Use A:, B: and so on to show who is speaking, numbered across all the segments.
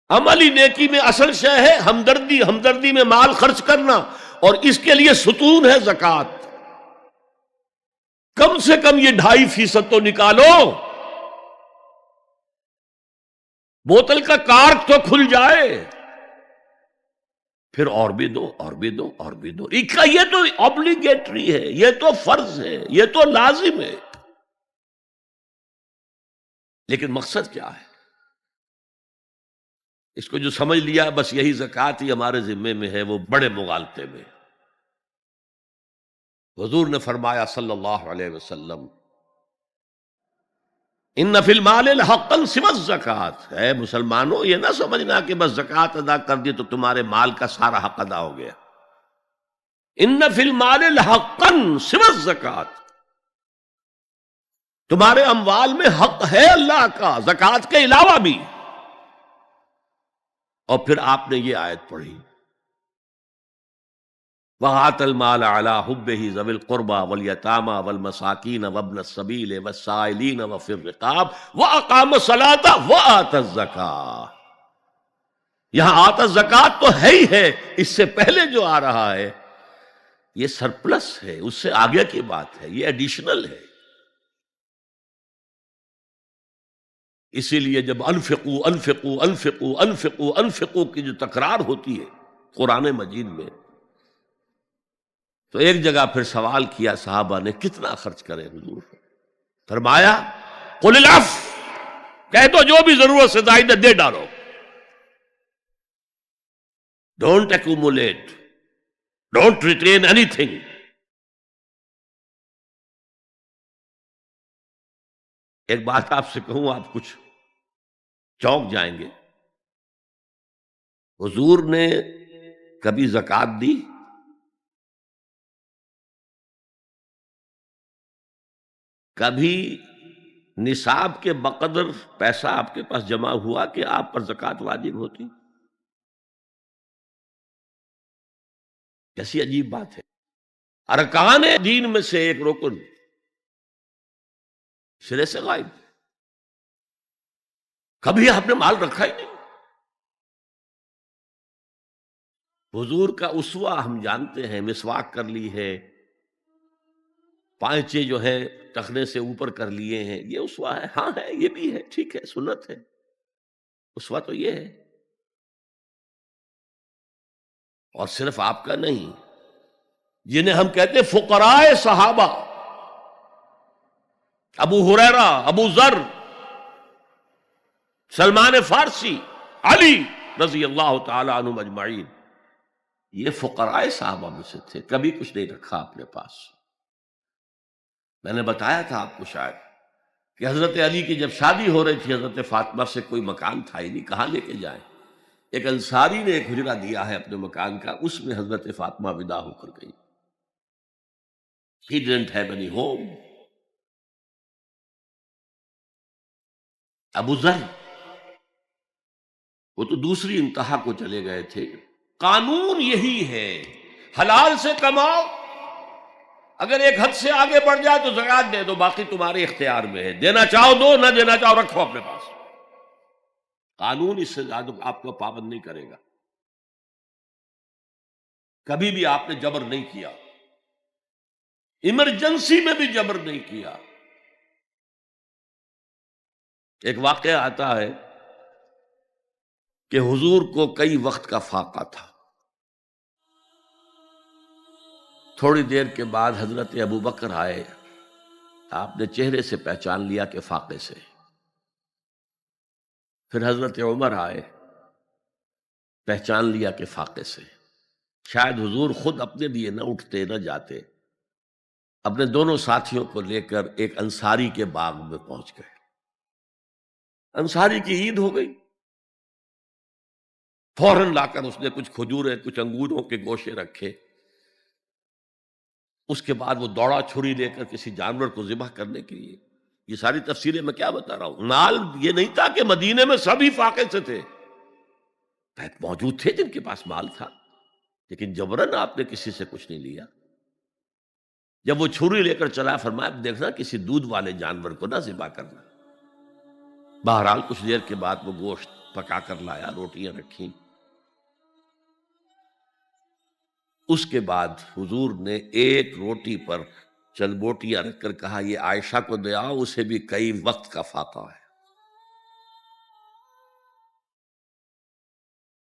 A: عملی نیکی میں اصل شے ہے ہمدردی، ہمدردی میں مال خرچ کرنا، اور اس کے لیے ستون ہے زکوٰۃ۔ کم سے کم یہ 2.5% تو نکالو، بوتل کا کارک تو کھل جائے، پھر اور بھی دو اور بھی دو اور بھی دو۔ یہ تو obligatory ہے، یہ تو فرض ہے، یہ تو لازم ہے۔ لیکن مقصد کیا ہے؟ اس کو جو سمجھ لیا بس یہی زکوٰۃ ہی ہمارے ذمے میں ہے، وہ بڑے مغالطے میں۔ حضور نے فرمایا صلی اللہ علیہ وسلم، ان فی المال حقا سوى الزکوٰۃ، اے مسلمانوں یہ نہ سمجھنا کہ بس زکوٰۃ ادا کر دی تو تمہارے مال کا سارا حق ادا ہو گیا۔ ان فی المال حقا سوى الزکوٰۃ، تمہارے اموال میں حق ہے اللہ کا زکوٰۃ کے علاوہ بھی۔ اور پھر آپ نے یہ آیت پڑھی، وَآتَى الْمَالَ عَلَىٰ حُبِّهِ ذَوِي الْقُرْبَىٰ وَالْيَتَامَىٰ وَالْمَسَاكِينَ وَابْنَ السَّبِيلِ وَالسَّائِلِينَ وَفِي الرِّقَابِ وَأَقَامَ الصَّلَاةَ وَآتَى الزَّكَاةَ۔ یہاں آتا زکوٰۃ تو ہے ہی ہے، اس سے پہلے جو آ رہا ہے یہ سرپلس ہے، اس سے آگے کی بات ہے، یہ ایڈیشنل ہے۔ اسی لیے جب انفقوا انفقوا انفقوا انفقوا انفقوا کی جو تکرار ہوتی ہے قرآن مجید میں، تو ایک جگہ پھر سوال کیا صحابہ نے، کتنا خرچ کریں حضور؟ فرمایا قل العفو، کہہ دو جو بھی ضرورت سے زائد دے ڈالو، don't accumulate, don't retain any thing. ایک بات آپ سے کہوں، آپ کچھ چونک جائیں گے، حضور نے کبھی زکوٰۃ دی؟ کبھی نصاب کے بقدر پیسہ آپ کے پاس جمع ہوا کہ آپ پر زکوٰۃ واجب ہوتی؟ کیسی عجیب بات ہے۔ ارکان دین میں سے ایک رکن سرے سے غائب، کبھی آپ نے مال رکھا ہی نہیں۔ حضور کا اسوہ ہم جانتے ہیں، مسواک کر لی ہے، پانچے جو ہے ٹخنے سے اوپر کر لیے ہیں، یہ اسوہ ہے؟ ہاں ہے، یہ بھی ہے، ٹھیک ہے، سنت ہے، اسوہ تو یہ ہے۔ اور صرف آپ کا نہیں، جنہیں ہم کہتے ہیں فقراء صحابہ، ابو ہریرہ، ابو ذر، سلمان فارسی، علی رضی اللہ تعالی عنہم اجمعین، یہ فقراء صحابہ میں سے تھے، کبھی کچھ نہیں رکھا اپنے پاس۔ میں نے بتایا تھا آپ کو شاید کہ حضرت علی کی جب شادی ہو رہی تھی حضرت فاطمہ سے، کوئی مکان تھا ہی نہیں، کہاں لے کے جائیں؟ ایک انصاری نے ایک حجرہ دیا ہے اپنے مکان کا، اس میں حضرت فاطمہ ودا ہو کر گئی۔ He didn't have any home۔ ابو ذر وہ تو دوسری انتہا کو چلے گئے تھے۔ قانون یہی ہے، حلال سے کماؤ، اگر ایک حد سے آگے بڑھ جائے تو زکوٰۃ دے دو، باقی تمہارے اختیار میں ہے، دینا چاہو دو، نہ دینا چاہو رکھو اپنے پاس۔ قانون اس سے زیادہ آپ کو پابند نہیں کرے گا۔ کبھی بھی آپ نے جبر نہیں کیا، ایمرجنسی میں بھی جبر نہیں کیا۔ ایک واقعہ آتا ہے کہ حضور کو کئی وقت کا فاقہ تھا، تھوڑی دیر کے بعد حضرت ابو بکر آئے، آپ نے چہرے سے پہچان لیا کہ فاقے سے۔ پھر حضرت عمر آئے، پہچان لیا کہ فاقے سے۔ شاید حضور خود اپنے لیے نہ اٹھتے نہ جاتے، اپنے دونوں ساتھیوں کو لے کر ایک انصاری کے باغ میں پہنچ گئے۔ انصاری کی عید ہو گئی، فوراً لا کر اس نے کچھ کھجوریں، کچھ انگوروں کے گوشے رکھے۔ اس کے بعد وہ دوڑا چھری لے کر کسی جانور کو ذبح کرنے کے لیے۔ یہ ساری تفصیلیں میں کیا بتا رہا ہوں؟ مال یہ نہیں تھا کہ مدینے میں سبھی فاقے سے تھے، موجود تھے جن کے پاس مال تھا، لیکن جبراً آپ نے کسی سے کچھ نہیں لیا۔ جب وہ چھری لے کر چلا، فرمایا دیکھنا کسی دودھ والے جانور کو نہ ذبح کرنا۔ بہرحال کچھ دیر کے بعد وہ گوشت پکا کر لایا، روٹیاں رکھیں۔ اس کے بعد حضور نے ایک روٹی پر چند بوٹیاں رکھ کر کہا یہ عائشہ کو دے آؤ، اسے بھی کئی وقت کا فاقہ ہے۔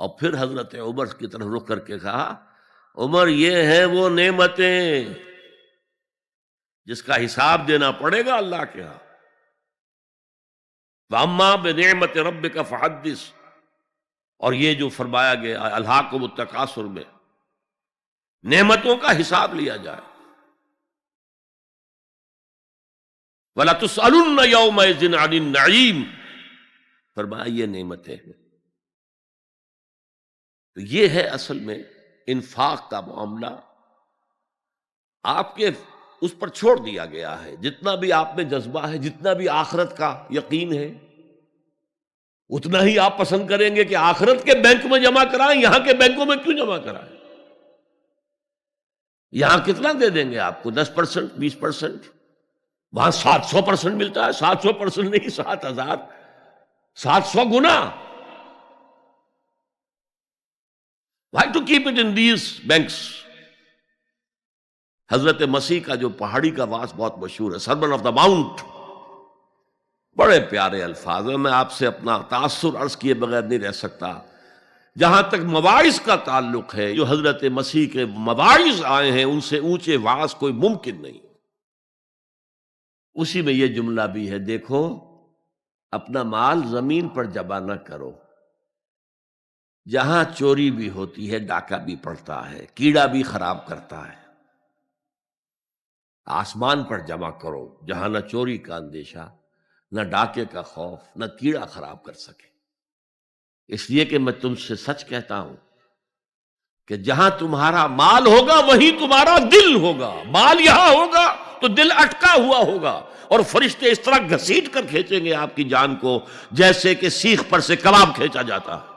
A: اور پھر حضرت عمر کی طرف رخ کر کے کہا عمر یہ ہیں وہ نعمتیں جس کا حساب دینا پڑے گا اللہ کے ہاں۔ وَأَمَّا بِنِعْمَةِ رَبِّكَ فَحَدِّثْ، اور یہ جو فرمایا گیا الہاکم التکاثر میں، نعمتوں کا حساب لیا جائے۔ وَلَتُسْأَلُنَّ يَوْمَئِذٍ عَنِ النَّعِيمِ، فرمایا یہ نعمتیں ہیں۔ تو یہ ہے اصل میں انفاق کا معاملہ، آپ کے اس پر چھوڑ دیا گیا ہے۔ جتنا بھی آپ میں جذبہ ہے، جتنا بھی آخرت کا یقین ہے، اتنا ہی آپ پسند کریں گے کہ آخرت کے بینک میں جمع کرائیں، یہاں کے بینکوں میں کیوں جمع کرائیں؟ یہاں کتنا دے دیں گے آپ کو؟ 10%، 20%؟ وہاں 700% ملتا ہے۔ 700% نہیں، 7,000، 700 گنا۔ Why to keep it in these banks؟ حضرت مسیح کا جو پہاڑی کا واس بہت مشہور ہے، سرمن آف دا ماؤنٹ، بڑے پیارے الفاظ ہیں۔ میں آپ سے اپنا تاثر عرض کیے بغیر نہیں رہ سکتا۔ جہاں تک مواعظ کا تعلق ہے، جو حضرت مسیح کے مواعظ آئے ہیں ان سے اونچے واعظ کوئی ممکن نہیں۔ اسی میں یہ جملہ بھی ہے، دیکھو اپنا مال زمین پر جمع نہ کرو، جہاں چوری بھی ہوتی ہے ڈاکہ بھی پڑتا ہے، کیڑا بھی خراب کرتا ہے۔ آسمان پر جمع کرو جہاں نہ چوری کا اندیشہ، نہ ڈاکے کا خوف، نہ کیڑا خراب کر سکے۔ اس لیے کہ میں تم سے سچ کہتا ہوں کہ جہاں تمہارا مال ہوگا وہیں تمہارا دل ہوگا۔ مال یہاں ہوگا تو دل اٹکا ہوا ہوگا، اور فرشتے اس طرح گھسیٹ کر کھینچیں گے آپ کی جان کو جیسے کہ سیخ پر سے کباب کھینچا جاتا ہے۔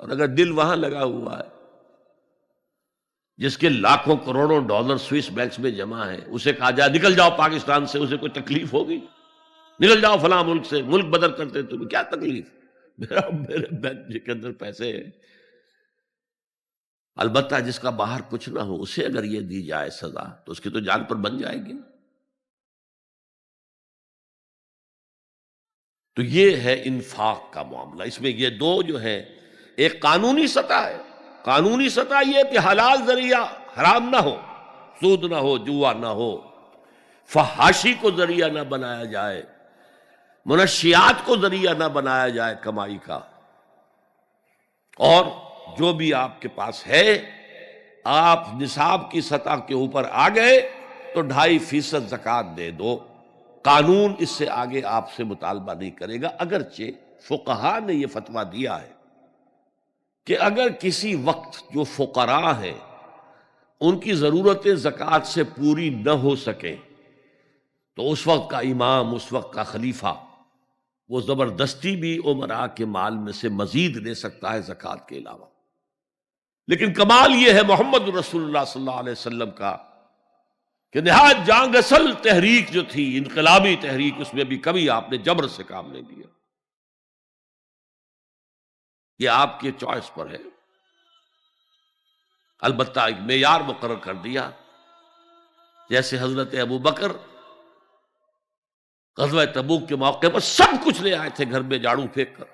A: اور اگر دل وہاں لگا ہوا ہے جس کے لاکھوں کروڑوں ڈالر سوئس بینکس میں جمع ہے، اسے کہا جائے نکل جاؤ پاکستان سے، اسے کوئی تکلیف ہوگی؟ نکل جاؤ فلاں ملک سے، ملک بدر کرتے تمہیں کیا تکلیف؟ میرے بینک کے اندر پیسے ہیں۔ البتہ جس کا باہر کچھ نہ ہو، اسے اگر یہ دی جائے سزا تو اس کی تو جان پر بن جائے گی۔ تو یہ ہے انفاق کا معاملہ۔ اس میں یہ دو جو ہے، ایک قانونی سطح ہے۔ قانونی سطح یہ کہ حلال ذریعہ حرام نہ ہو، سود نہ ہو، جوا نہ ہو، فحاشی کو ذریعہ نہ بنایا جائے، منشیات کو ذریعہ نہ بنایا جائے کمائی کا۔ اور جو بھی آپ کے پاس ہے، آپ نصاب کی سطح کے اوپر آ گئے تو 2.5% زکوٰۃ دے دو۔ قانون اس سے آگے آپ سے مطالبہ نہیں کرے گا، اگرچہ فقہا نے یہ فتویٰ دیا ہے کہ اگر کسی وقت جو فقراء ہیں ان کی ضرورتیں زکوٰۃ سے پوری نہ ہو سکیں تو اس وقت کا امام، اس وقت کا خلیفہ، وہ زبردستی بھی امراء کے مال میں سے مزید لے سکتا ہے زکوٰۃ کے علاوہ۔ لیکن کمال یہ ہے محمد رسول اللہ صلی اللہ علیہ وسلم کا کہ نہایت جان اصل تحریک جو تھی، انقلابی تحریک، اس میں بھی کبھی آپ نے جبر سے کام نہیں لیا۔ یہ آپ کے چوائس پر ہے۔ البتہ ایک معیار مقرر کر دیا، جیسے حضرت ابو بکر غزوہ تبوک کے موقع پر سب کچھ لے آئے تھے گھر میں جھاڑو پھینک کر۔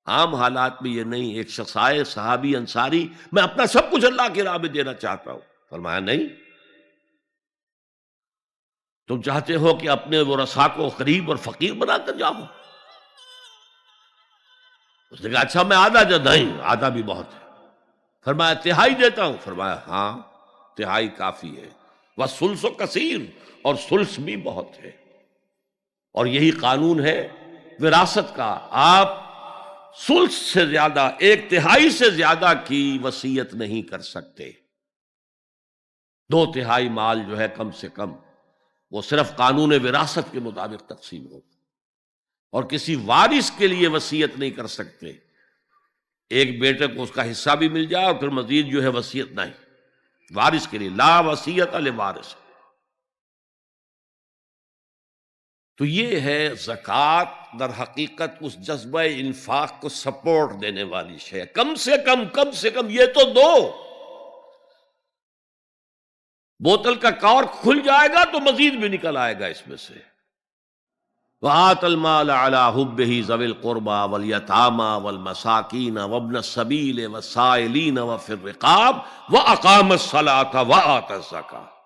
A: عام حالات میں یہ نہیں، ایک شخص آئے صحابی انصاری، میں اپنا سب کچھ اللہ کی راہ میں دینا چاہتا ہوں، فرمایا نہیں، تم چاہتے ہو کہ اپنے ورثاء کو قریب اور فقیر بنا کر جاؤ؟ اس نے کہا اچھا میں آدھا نہیں، آدھا بھی بہت ہے۔ فرمایا تہائی دیتا ہوں؟ فرمایا ہاں تہائی کافی ہے۔ وَالثُلُثُ کثیر، اور ثلث بھی بہت ہے۔ اور یہی قانون ہے وراثت کا، آپ ثلث سے زیادہ، 1/3 سے زیادہ کی وصیت نہیں کر سکتے۔ 2/3 مال جو ہے کم سے کم وہ صرف قانون وراثت کے مطابق تقسیم ہو، اور کسی وارث کے لیے وصیت نہیں کر سکتے۔ ایک بیٹے کو اس کا حصہ بھی مل جائے اور پھر مزید جو ہے وصیت نہیں، وارث کے لیے لا وصیت لوارث۔ تو یہ ہے زکوٰۃ، در حقیقت اس جذبہ انفاق کو سپورٹ دینے والی شے، کم سے کم یہ تو دو۔ بوتل کا کارک کھل جائے گا تو مزید بھی نکل آئے گا اس میں سے۔ وآت المال على حبه ذوي القربى واليتامى والمساكين وابن السبيل والسائلين وفي الرقاب وأقام الصلاة وآتى الزكاة۔